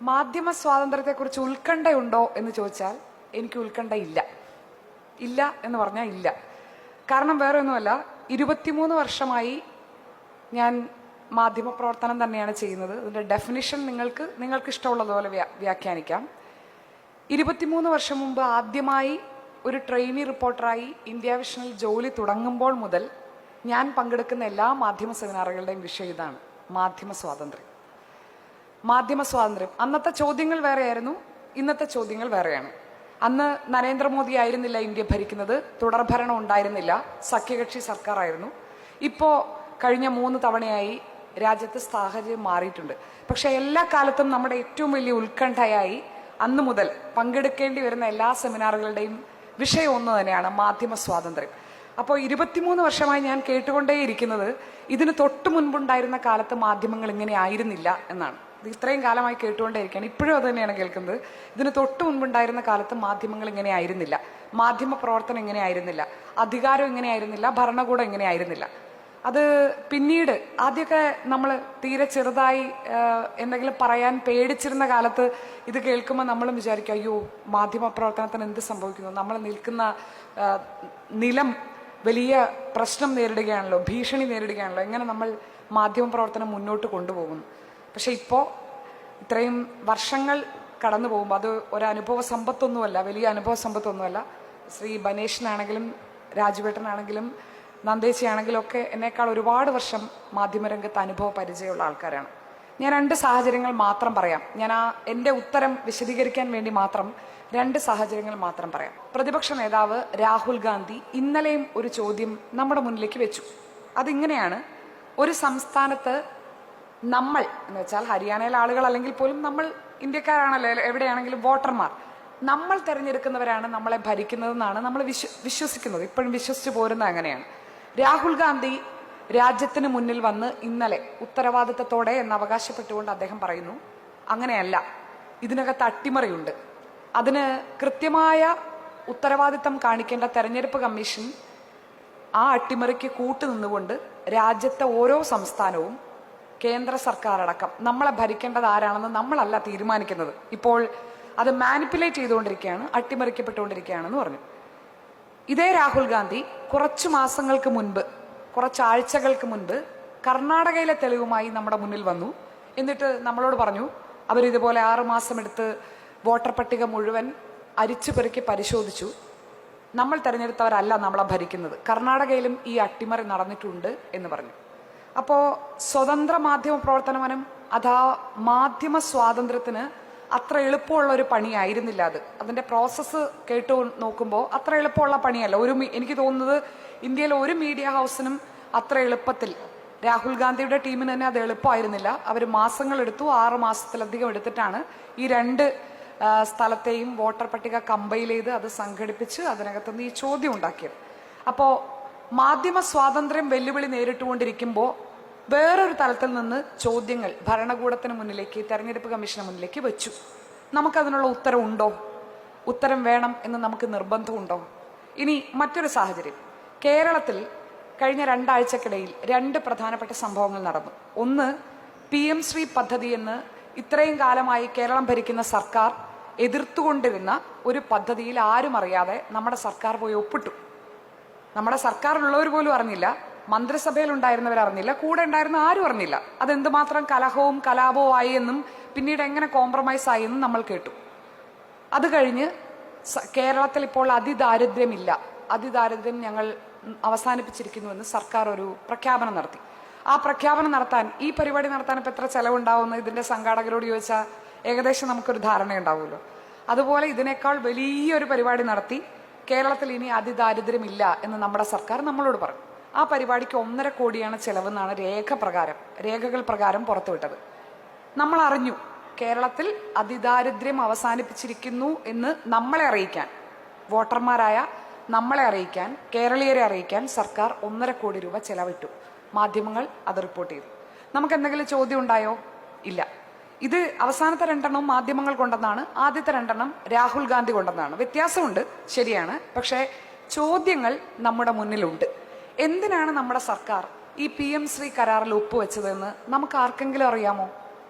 മാധ്യമ സ്വാതന്ത്ര്യത്തെക്കുറിച്ച് ഉത്കണ്ഠയുണ്ടോ എന്ന് ചോദിച്ചാൽ എനിക്ക് ഉത്കണ്ഠയില്ല. ഇല്ല എന്ന് പറഞ്ഞാൽ ഇല്ല. കാരണം വേറെ ഒന്നുമല്ല, 23 വർഷമായി ഞാൻ മാധ്യമപ്രവർത്തനം തന്നെയാണ് ചെയ്യുന്നത്. അതിൻ്റെ ഡെഫിനിഷൻ നിങ്ങൾക്ക് ഇഷ്ടമുള്ളതുപോലെ വ്യാഖ്യാനിക്കാം. 23 വർഷം മുമ്പ് ആദ്യമായി ഒരു ട്രെയിനി റിപ്പോർട്ടറായി ഇന്ത്യ വിഷനിൽ ജോലി തുടങ്ങുമ്പോൾ മുതൽ ഞാൻ പങ്കെടുക്കുന്ന എല്ലാ മാധ്യമ സെമിനാറുകളുടെയും വിഷയം ഇതാണ്: മാധ്യമ സ്വാതന്ത്ര്യം. അന്നത്തെ ചോദ്യങ്ങൾ വേറെയായിരുന്നു, ഇന്നത്തെ ചോദ്യങ്ങൾ വേറെയാണ്. അന്ന് നരേന്ദ്രമോദി ആയിരുന്നില്ല ഇന്ത്യ ഭരിക്കുന്നത്, തുടർഭരണം ഉണ്ടായിരുന്നില്ല, സഖ്യകക്ഷി സർക്കാരായിരുന്നു. ഇപ്പോൾ കഴിഞ്ഞ 3 തവണയായി രാജ്യത്ത് സാഹചര്യം മാറിയിട്ടുണ്ട്. പക്ഷെ എല്ലാ കാലത്തും നമ്മുടെ ഏറ്റവും വലിയ ഉത്കണ്ഠയായി അന്ന് മുതൽ പങ്കെടുക്കേണ്ടി വരുന്ന എല്ലാ സെമിനാറുകളുടെയും വിഷയം ഒന്ന് തന്നെയാണ്: മാധ്യമ സ്വാതന്ത്ര്യം. അപ്പോൾ 23 വർഷമായി ഞാൻ കേട്ടുകൊണ്ടേയിരിക്കുന്നത് ഇതിന് തൊട്ട് മുൻപുണ്ടായിരുന്ന കാലത്ത് മാധ്യമങ്ങൾ ഇങ്ങനെ ആയിരുന്നില്ല എന്നാണ്. ഇത്രയും കാലമായി കേട്ടുകൊണ്ടേയിരിക്കുകയാണ്, ഇപ്പോഴും അത് തന്നെയാണ് കേൾക്കുന്നത്. ഇതിന് തൊട്ട് മുൻപുണ്ടായിരുന്ന കാലത്ത് മാധ്യമങ്ങൾ ഇങ്ങനെ ആയിരുന്നില്ല, മാധ്യമ പ്രവർത്തനം ഇങ്ങനെ ആയിരുന്നില്ല, അധികാരം ഇങ്ങനെ ആയിരുന്നില്ല, ഭരണകൂടം ഇങ്ങനെ ആയിരുന്നില്ല. അത് പിന്നീട് ആദ്യമൊക്കെ നമ്മൾ തീരെ ചെറുതായി എന്തെങ്കിലും പറയാൻ പേടിച്ചിരുന്ന കാലത്ത് ഇത് കേൾക്കുമ്പോൾ നമ്മളും വിചാരിക്കും, അയ്യോ മാധ്യമ പ്രവർത്തനത്തിന് എന്ത് സംഭവിക്കുന്നു, നമ്മൾ നിൽക്കുന്ന നിലം വലിയ പ്രശ്നം നേരിടുകയാണല്ലോ, ഭീഷണി നേരിടുകയാണല്ലോ, എങ്ങനെ നമ്മൾ മാധ്യമ പ്രവർത്തനം മുന്നോട്ട് കൊണ്ടുപോകുന്നു. പക്ഷെ ഇപ്പോൾ ഇത്രയും വർഷങ്ങൾ കടന്നു പോകുമ്പോൾ അത് ഒരനുഭവ സമ്പത്തൊന്നുമല്ല, വലിയ അനുഭവ സമ്പത്തൊന്നുമല്ല. ശ്രീ ബനേഷിനാണെങ്കിലും രാജുവേട്ടനാണെങ്കിലും നന്ദേച്ചിയാണെങ്കിലും ഒക്കെ എന്നേക്കാൾ ഒരുപാട് വർഷം മാധ്യമരംഗത്ത് അനുഭവ പരിചയമുള്ള ആൾക്കാരാണ്. ഞാൻ 2 സാഹചര്യങ്ങൾ മാത്രം പറയാം. എൻ്റെ ഉത്തരം വിശദീകരിക്കാൻ വേണ്ടി മാത്രം 2 സാഹചര്യങ്ങൾ മാത്രം പറയാം. പ്രതിപക്ഷ നേതാവ് രാഹുൽ ഗാന്ധി ഇന്നലെയും ഒരു ചോദ്യം നമ്മുടെ മുന്നിലേക്ക് വെച്ചു. അതിങ്ങനെയാണ്: ഒരു സംസ്ഥാനത്ത് നമ്മൾ എന്ന് വെച്ചാൽ ഹരിയാനയിലെ ആളുകൾ അല്ലെങ്കിൽ പോലും നമ്മൾ ഇന്ത്യക്കാരാണല്ലോ, എവിടെയാണെങ്കിലും വോട്ടർമാർ, നമ്മൾ തിരഞ്ഞെടുക്കുന്നവരാണ് നമ്മളെ ഭരിക്കുന്നതെന്നാണ് നമ്മൾ വിശ്വസിക്കുന്നത്, ഇപ്പോഴും വിശ്വസിച്ച് പോരുന്നത് അങ്ങനെയാണ്. രാഹുൽ ഗാന്ധി രാജ്യത്തിന് മുന്നിൽ വന്ന് ഇന്നലെ ഉത്തരവാദിത്തത്തോടെ എന്ന് അവകാശപ്പെട്ടുകൊണ്ട് അദ്ദേഹം പറയുന്നു, അങ്ങനെയല്ല, ഇതിനകത്ത് അട്ടിമറിയുണ്ട്. അതിന് കൃത്യമായ ഉത്തരവാദിത്തം കാണിക്കേണ്ട തെരഞ്ഞെടുപ്പ് കമ്മീഷൻ ആ അട്ടിമറിക്ക് കൂട്ടുനിന്നുകൊണ്ട് രാജ്യത്തെ ഓരോ സംസ്ഥാനവും കേന്ദ്ര സർക്കാർ അടക്കം നമ്മളെ ഭരിക്കേണ്ടത് ആരാണെന്ന് നമ്മളല്ല തീരുമാനിക്കുന്നത്. ഇപ്പോൾ അത് മാനിപ്പുലേറ്റ് ചെയ്തുകൊണ്ടിരിക്കുകയാണ്, അട്ടിമറിക്കപ്പെട്ടുകൊണ്ടിരിക്കുകയാണെന്ന് പറഞ്ഞു. ഇതേ രാഹുൽ ഗാന്ധി കുറച്ച് മാസങ്ങൾക്ക് മുൻപ്, കുറച്ചാഴ്ചകൾക്ക് മുൻപ് കർണാടകയിലെ തെളിവുമായി നമ്മുടെ മുന്നിൽ വന്നു. എന്നിട്ട് നമ്മളോട് പറഞ്ഞു, അവരിതുപോലെ 6 മാസം എടുത്ത് വോട്ടർ പട്ടിക മുഴുവൻ അരിച്ചു പെറുക്കി പരിശോധിച്ചു, നമ്മൾ തിരഞ്ഞെടുത്തവരല്ല നമ്മളെ ഭരിക്കുന്നത്, കർണാടകയിലും ഈ അട്ടിമറി നടന്നിട്ടുണ്ട് എന്ന് പറഞ്ഞു. അപ്പോൾ സ്വതന്ത്ര മാധ്യമ പ്രവർത്തനം അതാ മാധ്യമ സ്വാതന്ത്ര്യത്തിന് അത്ര എളുപ്പമുള്ള ഒരു പണിയായിരുന്നില്ല അത്. അതിൻ്റെ പ്രോസസ്സ് കേട്ടു നോക്കുമ്പോൾ അത്ര എളുപ്പമുള്ള പണിയല്ല. എനിക്ക് തോന്നുന്നത് ഇന്ത്യയിലെ ഒരു മീഡിയ ഹൗസിനും അത്ര എളുപ്പത്തിൽ, രാഹുൽ ഗാന്ധിയുടെ ടീമിന് തന്നെ അത് എളുപ്പമായിരുന്നില്ല. അവർ മാസങ്ങളെടുത്തു, 6 മാസത്തിലധികം എടുത്തിട്ടാണ് ഈ 2 സ്ഥലത്തെയും വോട്ടർ പട്ടിക കമ്പൈൽ ചെയ്ത് അത് സംഘടിപ്പിച്ച് അതിനകത്തുനിന്ന് ഈ ചോദ്യം ഉണ്ടാക്കിയത്. അപ്പോൾ മാധ്യമ സ്വാതന്ത്ര്യം വെല്ലുവിളി നേരിട്ടുകൊണ്ടിരിക്കുമ്പോൾ വേറൊരു തലത്തിൽ നിന്ന് ചോദ്യങ്ങൾ ഭരണകൂടത്തിന് മുന്നിലേക്ക്, തെരഞ്ഞെടുപ്പ് കമ്മീഷന് മുന്നിലേക്ക് വെച്ചു. നമുക്കതിനുള്ള ഉത്തരം ഉണ്ടോ? ഉത്തരം വേണം എന്ന് നമുക്ക് നിർബന്ധമുണ്ടോ? ഇനി മറ്റൊരു സാഹചര്യം, കേരളത്തിൽ കഴിഞ്ഞ 2 ആഴ്ചക്കിടയിൽ 2 പ്രധാനപ്പെട്ട സംഭവങ്ങൾ നടന്നു. ഒന്ന്, PM ശ്രീ പദ്ധതി എന്ന് ഇത്രയും കാലമായി കേരളം ഭരിക്കുന്ന സർക്കാർ എതിർത്തുകൊണ്ടിരുന്ന ഒരു പദ്ധതിയിൽ ആരും അറിയാതെ നമ്മുടെ സർക്കാർ പോയി ഒപ്പിട്ടു. നമ്മുടെ സർക്കാരിലുള്ളവർ പോലും അറിഞ്ഞില്ല, മന്ത്രിസഭയിൽ ഉണ്ടായിരുന്നവർ അറിഞ്ഞില്ല, കൂടെ ഉണ്ടായിരുന്ന ആരും അറിഞ്ഞില്ല. അതെന്തുമാത്രം കലഹവും കലാപവും ആയി എന്നും പിന്നീട് എങ്ങനെ കോംപ്രമൈസ് ആയി എന്നും നമ്മൾ കേട്ടു. അത് കഴിഞ്ഞ് കേരളത്തിൽ ഇപ്പോൾ അതിദാരിദ്ര്യമില്ല, അതിദാരിദ്ര്യം ഞങ്ങൾ അവസാനിപ്പിച്ചിരിക്കുന്നുവെന്ന് സർക്കാർ ഒരു പ്രഖ്യാപനം നടത്തി. ആ പ്രഖ്യാപനം നടത്താൻ, ഈ പരിപാടി നടത്താൻ ഇപ്പം എത്ര ചെലവുണ്ടാവുമെന്ന് ഇതിൻ്റെ സംഘാടകരോട് ചോദിച്ചാൽ ഏകദേശം നമുക്കൊരു ധാരണയുണ്ടാവുമല്ലോ. അതുപോലെ ഇതിനേക്കാൾ വലിയൊരു പരിപാടി നടത്തി കേരളത്തിൽ ഇനി അതിദാരിദ്ര്യമില്ല എന്ന് നമ്മുടെ സർക്കാർ നമ്മളോട് പറഞ്ഞു. ആ പരിപാടിക്ക് 1.5 കോടിയാണ് ചെലവെന്നാണ് രേഖകൾ പ്രകാരം പുറത്തുവിട്ടത്. നമ്മൾ അറിഞ്ഞു കേരളത്തിൽ അതിദാരിദ്ര്യം അവസാനിപ്പിച്ചിരിക്കുന്നു എന്ന് നമ്മളെ അറിയിക്കാൻ, വോട്ടർമാരായ നമ്മളെ അറിയിക്കാൻ, കേരളീയരെ അറിയിക്കാൻ സർക്കാർ 1.5 കോടി രൂപ ചെലവിട്ടു. മാധ്യമങ്ങൾ അത് റിപ്പോർട്ട് ചെയ്തു. നമുക്ക് എന്തെങ്കിലും ചോദ്യം ഉണ്ടായോ? ഇല്ല. ഇത് അവസാനത്തെ 2 മാധ്യമങ്ങൾ കൊണ്ടെന്നാണ്, ആദ്യത്തെ 2 രാഹുൽ ഗാന്ധി കൊണ്ടെന്നാണ്. വ്യത്യാസമുണ്ട്, ശരിയാണ്. പക്ഷേ ചോദ്യങ്ങൾ നമ്മുടെ മുന്നിലുണ്ട്. എന്തിനാണ് നമ്മുടെ സർക്കാർ ഈ PM ശ്രീ കരാറിൽ ഒപ്പുവെച്ചതെന്ന് നമുക്ക് ആർക്കെങ്കിലും അറിയാമോ?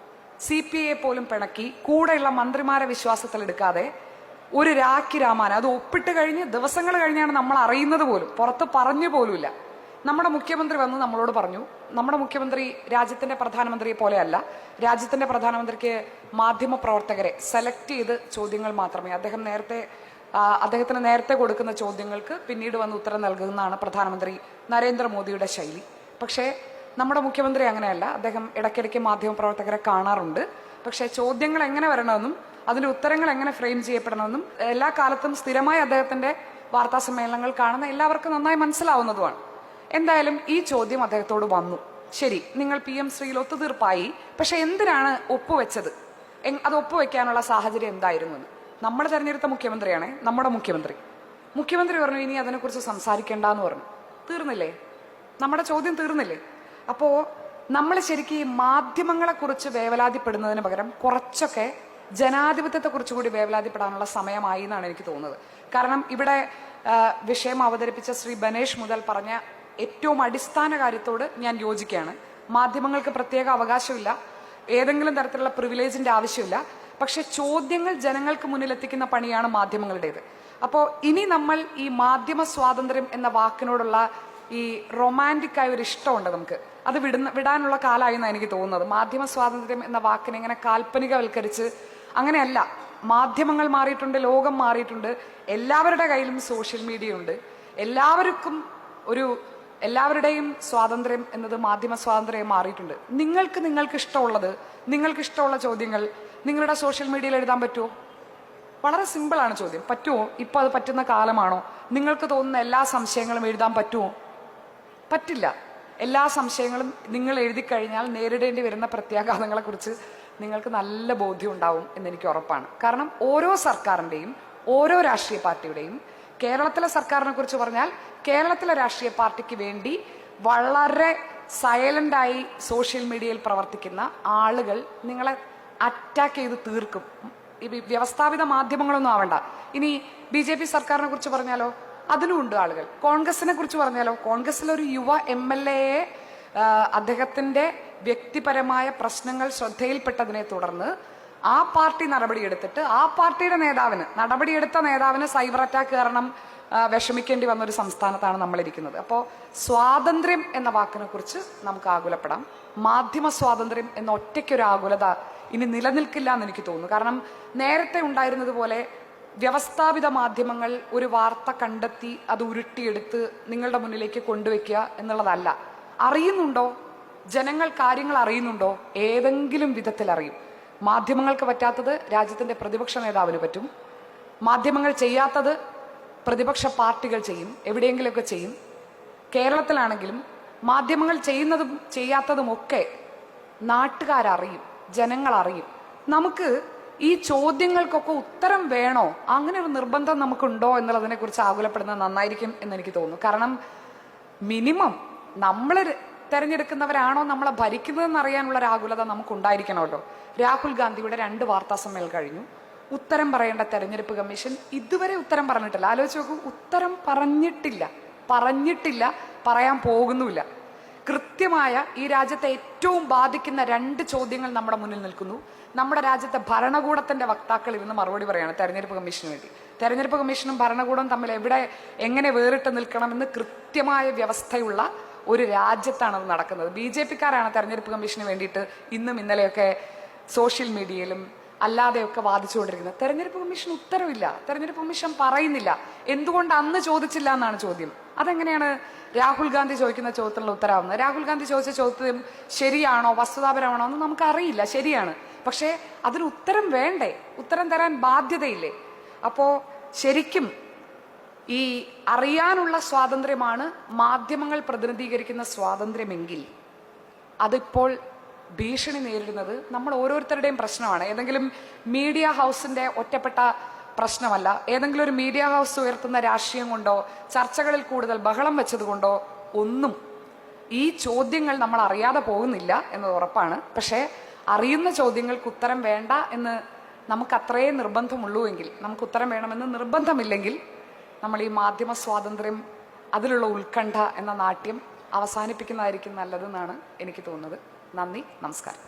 CPI പോലും പിണക്കി കൂടെയുള്ള മന്ത്രിമാരെ വിശ്വാസത്തിലെടുക്കാതെ ഒരു രാഖി രാമായണം അത് ഒപ്പിട്ട് കഴിഞ്ഞ് ദിവസങ്ങൾ കഴിഞ്ഞാണ് നമ്മൾ അറിയുന്നത് പോലും, പുറത്ത് പറഞ്ഞു പോലുമില്ല. നമ്മുടെ മുഖ്യമന്ത്രി വന്ന് നമ്മളോട് പറഞ്ഞു, നമ്മുടെ മുഖ്യമന്ത്രി രാജ്യത്തിന്റെ പ്രധാനമന്ത്രിയെ പോലെയല്ല, രാജ്യത്തിന്റെ പ്രധാനമന്ത്രിക്ക് മാധ്യമ പ്രവർത്തകരെ സെലക്ട് ചെയ്ത് ചോദ്യങ്ങൾ മാത്രമേ അദ്ദേഹത്തിന് നേരത്തെ കൊടുക്കുന്ന ചോദ്യങ്ങൾക്ക് പിന്നീട് വന്ന് ഉത്തരം നൽകുന്നതാണ് പ്രധാനമന്ത്രി നരേന്ദ്രമോദിയുടെ ശൈലി. പക്ഷേ നമ്മുടെ മുഖ്യമന്ത്രി അങ്ങനെയല്ല. അദ്ദേഹം ഇടയ്ക്കിടയ്ക്ക് മാധ്യമപ്രവർത്തകരെ കാണാറുണ്ട്. പക്ഷേ ചോദ്യങ്ങൾ എങ്ങനെ വരണമെന്നും അതിന്റെ ഉത്തരങ്ങൾ എങ്ങനെ ഫ്രെയിം ചെയ്യപ്പെടണമെന്നും എല്ലാ കാലത്തും സ്ഥിരമായി അദ്ദേഹത്തിന്റെ വാർത്താ സമ്മേളനങ്ങൾ കാണുന്ന എല്ലാവർക്കും നന്നായി മനസ്സിലാവുന്നതുമാണ്. എന്തായാലും ഈ ചോദ്യം അദ്ദേഹത്തോട് വന്നു. ശരി, നിങ്ങൾ PM ശ്രീയിൽ ഒത്തുതീർപ്പായി, പക്ഷെ എന്തിനാണ് ഒപ്പുവെച്ചത്? അത് ഒപ്പുവെക്കാനുള്ള സാഹചര്യം എന്തായിരുന്നു എന്ന് നമ്മൾ തെരഞ്ഞെടുത്ത മുഖ്യമന്ത്രിയാണ്, നമ്മുടെ മുഖ്യമന്ത്രി പറഞ്ഞു ഇനി അതിനെക്കുറിച്ച് സംസാരിക്കേണ്ടെന്ന് പറഞ്ഞു. തീർന്നില്ലേ? നമ്മുടെ ചോദ്യം തീർന്നില്ലേ? അപ്പോ നമ്മൾ ശരിക്കും ഈ മാധ്യമങ്ങളെക്കുറിച്ച് വേവലാതിപ്പെടുന്നതിന് പകരം കുറച്ചൊക്കെ ജനാധിപത്യത്തെക്കുറിച്ച് കൂടി വേവലാതിപ്പെടാനുള്ള സമയമായി എന്നാണ് എനിക്ക് തോന്നുന്നത്. കാരണം ഇവിടെ വിഷയം അവതരിപ്പിച്ച ശ്രീ ബനേഷ് മുതൽ പറഞ്ഞ ഏറ്റവും അടിസ്ഥാന കാര്യത്തോട് ഞാൻ യോജിക്കുകയാണ്. മാധ്യമങ്ങൾക്ക് പ്രത്യേക അവകാശമില്ല, ഏതെങ്കിലും തരത്തിലുള്ള പ്രിവിലേജിന്റെ ആവശ്യമില്ല. പക്ഷെ ചോദ്യങ്ങൾ ജനങ്ങൾക്ക് മുന്നിൽ എത്തിക്കുന്ന പണിയാണ് മാധ്യമങ്ങളുടേത്. അപ്പോൾ ഇനി നമ്മൾ ഈ മാധ്യമ സ്വാതന്ത്ര്യം എന്ന വാക്കിനോടുള്ള ഈ റൊമാൻറ്റിക് ആയ ഒരു ഇഷ്ടമുണ്ട് നമുക്ക്, അത് വിടാനുള്ള കാലമായി എന്നാണ് എനിക്ക് തോന്നുന്നത്. മാധ്യമ സ്വാതന്ത്ര്യം എന്ന വാക്കിനെ ഇങ്ങനെ കാൽപ്പനികവൽക്കരിച്ച് അങ്ങനെയല്ല. മാധ്യമങ്ങൾ മാറിയിട്ടുണ്ട്, ലോകം മാറിയിട്ടുണ്ട്, എല്ലാവരുടെ കയ്യിലും സോഷ്യൽ മീഡിയ ഉണ്ട്. എല്ലാവരുടെയും സ്വാതന്ത്ര്യം എന്നത് മാധ്യമ സ്വാതന്ത്ര്യം മാറിയിട്ടുണ്ട്. നിങ്ങൾക്ക് ഇഷ്ടമുള്ളത്, നിങ്ങൾക്ക് ഇഷ്ടമുള്ള ചോദ്യങ്ങൾ നിങ്ങളുടെ സോഷ്യൽ മീഡിയയിൽ എഴുതാൻ പറ്റുമോ? വളരെ സിമ്പിളാണ് ചോദ്യം. പറ്റുമോ? ഇപ്പൊ അത് പറ്റുന്ന കാലമാണോ? നിങ്ങൾക്ക് തോന്നുന്ന എല്ലാ സംശയങ്ങളും എഴുതാൻ പറ്റുമോ? പറ്റില്ല. എല്ലാ സംശയങ്ങളും നിങ്ങൾ എഴുതി കഴിഞ്ഞാൽ നേരിടേണ്ടി വരുന്ന പ്രത്യാഘാതങ്ങളെ കുറിച്ച് നിങ്ങൾക്ക് നല്ല ബോധ്യം ഉണ്ടാവും എന്നെനിക്ക് ഉറപ്പാണ്. കാരണം ഓരോ സർക്കാരിന്റെയും ഓരോ രാഷ്ട്രീയ പാർട്ടിയുടെയും, കേരളത്തിലെ സർക്കാരിനെ കുറിച്ച് പറഞ്ഞാൽ കേരളത്തിലെ രാഷ്ട്രീയ പാർട്ടിക്ക് വേണ്ടി വളരെ സൈലന്റായി സോഷ്യൽ മീഡിയയിൽ പ്രവർത്തിക്കുന്ന ആളുകൾ നിങ്ങളെ അറ്റാക്ക് ചെയ്ത് തീർക്കും. ഈ വ്യവസ്ഥാപിത മാധ്യമങ്ങളൊന്നും ആവണ്ട. ഇനി BJP സർക്കാരിനെ കുറിച്ച് പറഞ്ഞാലോ, അതിലും ഉണ്ട് ആളുകൾ. കോൺഗ്രസിനെ കുറിച്ച് പറഞ്ഞാലോ, കോൺഗ്രസിലൊരു യുവ MLA അദ്ദേഹത്തിന്റെ വ്യക്തിപരമായ പ്രശ്നങ്ങൾ ശ്രദ്ധയിൽപ്പെട്ടതിനെ തുടർന്ന് ആ പാർട്ടി നടപടിയെടുത്തിട്ട് ആ പാർട്ടിയുടെ നടപടിയെടുത്ത നേതാവിന് സൈബർ അറ്റാക്ക് കാരണം വിഷമിക്കേണ്ടി വന്ന ഒരു സംസ്ഥാനത്താണ് നമ്മളിരിക്കുന്നത്. അപ്പോൾ സ്വാതന്ത്ര്യം എന്ന വാക്കിനെ കുറിച്ച് നമുക്ക് ആകുലപ്പെടാം. മാധ്യമ സ്വാതന്ത്ര്യം എന്ന ഒറ്റയ്ക്കൊരു ആകുലത ഇനി നിലനിൽക്കില്ല എന്ന് എനിക്ക് തോന്നുന്നു. കാരണം നേരത്തെ ഉണ്ടായിരുന്നത് പോലെ വ്യവസ്ഥാപിത മാധ്യമങ്ങൾ ഒരു വാർത്ത കണ്ടെത്തി അത് ഉരുട്ടിയെടുത്ത് നിങ്ങളുടെ മുന്നിലേക്ക് കൊണ്ടുവയ്ക്കുക എന്നുള്ളതല്ല. അറിയുന്നുണ്ടോ? ജനങ്ങൾ കാര്യങ്ങൾ അറിയുന്നുണ്ടോ? ഏതെങ്കിലും വിധത്തിൽ അറിയും. മാധ്യമങ്ങൾക്ക് പറ്റാത്തത് രാജ്യത്തിന്റെ പ്രതിപക്ഷ നേതാവിന് പറ്റും. മാധ്യമങ്ങൾ ചെയ്യാത്തത് പ്രതിപക്ഷ പാർട്ടികൾ ചെയ്യും, എവിടെയെങ്കിലുമൊക്കെ ചെയ്യും. കേരളത്തിലാണെങ്കിലും മാധ്യമങ്ങൾ ചെയ്യുന്നതും ചെയ്യാത്തതുമൊക്കെ നാട്ടുകാരറിയും, ജനങ്ങൾ അറിയും. നമുക്ക് ഈ ചോദ്യങ്ങൾക്കൊക്കെ ഉത്തരം വേണോ, അങ്ങനെ ഒരു നിർബന്ധം നമുക്കുണ്ടോ എന്നുള്ളതിനെ കുറിച്ച് ആകുലപ്പെടുന്നത് നന്നായിരിക്കും എന്നെനിക്ക് തോന്നുന്നു. കാരണം മിനിമം നമ്മൾ തെരഞ്ഞെടുക്കുന്നവരാണോ നമ്മളെ ഭരിക്കുന്നതെന്ന് അറിയാനുള്ള ഒരു ആകുലത നമുക്കുണ്ടായിരിക്കണമല്ലോ. രാഹുൽ ഗാന്ധിയുടെ 2 വാർത്താ സമ്മേളനം കഴിഞ്ഞു. ഉത്തരം പറയേണ്ട തെരഞ്ഞെടുപ്പ് കമ്മീഷൻ ഇതുവരെ ഉത്തരം പറഞ്ഞിട്ടില്ല. ആലോചിച്ച് നോക്കൂ, ഉത്തരം പറഞ്ഞിട്ടില്ല, പറയാൻ പോകുന്നുമില്ല. കൃത്യമായ ഈ രാജ്യത്തെ ഏറ്റവും ബാധിക്കുന്ന 2 ചോദ്യങ്ങൾ നമ്മുടെ മുന്നിൽ നിൽക്കുന്നു. നമ്മുടെ രാജ്യത്തെ ഭരണകൂടത്തിന്റെ വക്താക്കൾ ഇരുന്ന് മറുപടി പറയാണ് തെരഞ്ഞെടുപ്പ് കമ്മീഷന് വേണ്ടി. തെരഞ്ഞെടുപ്പ് കമ്മീഷനും ഭരണകൂടവും തമ്മിൽ എങ്ങനെ വേറിട്ട് നിൽക്കണമെന്ന് കൃത്യമായ വ്യവസ്ഥയുള്ള ഒരു രാജ്യത്താണ് അത് നടക്കുന്നത്. BJPക്കാരാണ് തെരഞ്ഞെടുപ്പ് കമ്മീഷന് വേണ്ടിയിട്ട് ഇന്നും ഇന്നലെയൊക്കെ സോഷ്യൽ മീഡിയയിലും അല്ലാതെയൊക്കെ വാദിച്ചുകൊണ്ടിരിക്കുന്നത്. തെരഞ്ഞെടുപ്പ് കമ്മീഷൻ ഉത്തരവില്ല, തെരഞ്ഞെടുപ്പ് കമ്മീഷൻ പറയുന്നില്ല. എന്തുകൊണ്ട് അന്ന് ചോദിച്ചില്ല എന്നാണ് ചോദ്യം. അതെങ്ങനെയാണ് രാഹുൽ ഗാന്ധി ചോദിക്കുന്ന ചോദ്യത്തിനുള്ള ഉത്തരവാകുന്നത്? രാഹുൽ ഗാന്ധി ചോദിച്ച ചോദ്യം ശരിയാണോ, വസ്തുതാപരമാണോ എന്ന് നമുക്കറിയില്ല. ശരിയാണ്, പക്ഷേ അതിന് ഉത്തരം വേണ്ടേ? ഉത്തരം തരാൻ ബാധ്യതയില്ലേ? അപ്പോ ശരിക്കും ഈ അറിയാനുള്ള സ്വാതന്ത്ര്യമാണ് മാധ്യമങ്ങൾ പ്രതിനിധീകരിക്കുന്ന സ്വാതന്ത്ര്യമെങ്കിൽ അതിപ്പോൾ ഭീഷണി നേരിടുന്നത് നമ്മൾ ഓരോരുത്തരുടെയും പ്രശ്നമാണ്. ഏതെങ്കിലും മീഡിയ ഹൗസിന്റെ ഒറ്റപ്പെട്ട പ്രശ്നമല്ല. ഏതെങ്കിലും ഒരു മീഡിയ ഹൗസ് ഉയർത്തുന്ന രാഷ്ട്രീയം കൊണ്ടോ ചർച്ചകളിൽ കൂടുതൽ ബഹളം വെച്ചതുകൊണ്ടോ ഒന്നും ഈ ചോദ്യങ്ങൾ നമ്മൾ അറിയാതെ പോകുന്നില്ല എന്നത് ഉറപ്പാണ്. പക്ഷേ അറിയുന്ന ചോദ്യങ്ങൾക്ക് ഉത്തരം വേണ്ട എന്ന് നമുക്ക് അത്രയേ നിർബന്ധമുള്ളൂ എങ്കിൽ, നമുക്ക് ഉത്തരം വേണമെന്ന് നിർബന്ധമില്ലെങ്കിൽ നമ്മൾ ഈ മാധ്യമ സ്വാതന്ത്ര്യം, അതിലുള്ള ഉത്കണ്ഠ എന്ന നാട്യം അവസാനിപ്പിക്കുന്നതായിരിക്കും നല്ലതെന്നാണ് എനിക്ക് തോന്നുന്നത്. നന്ദി, നമസ്കാരം.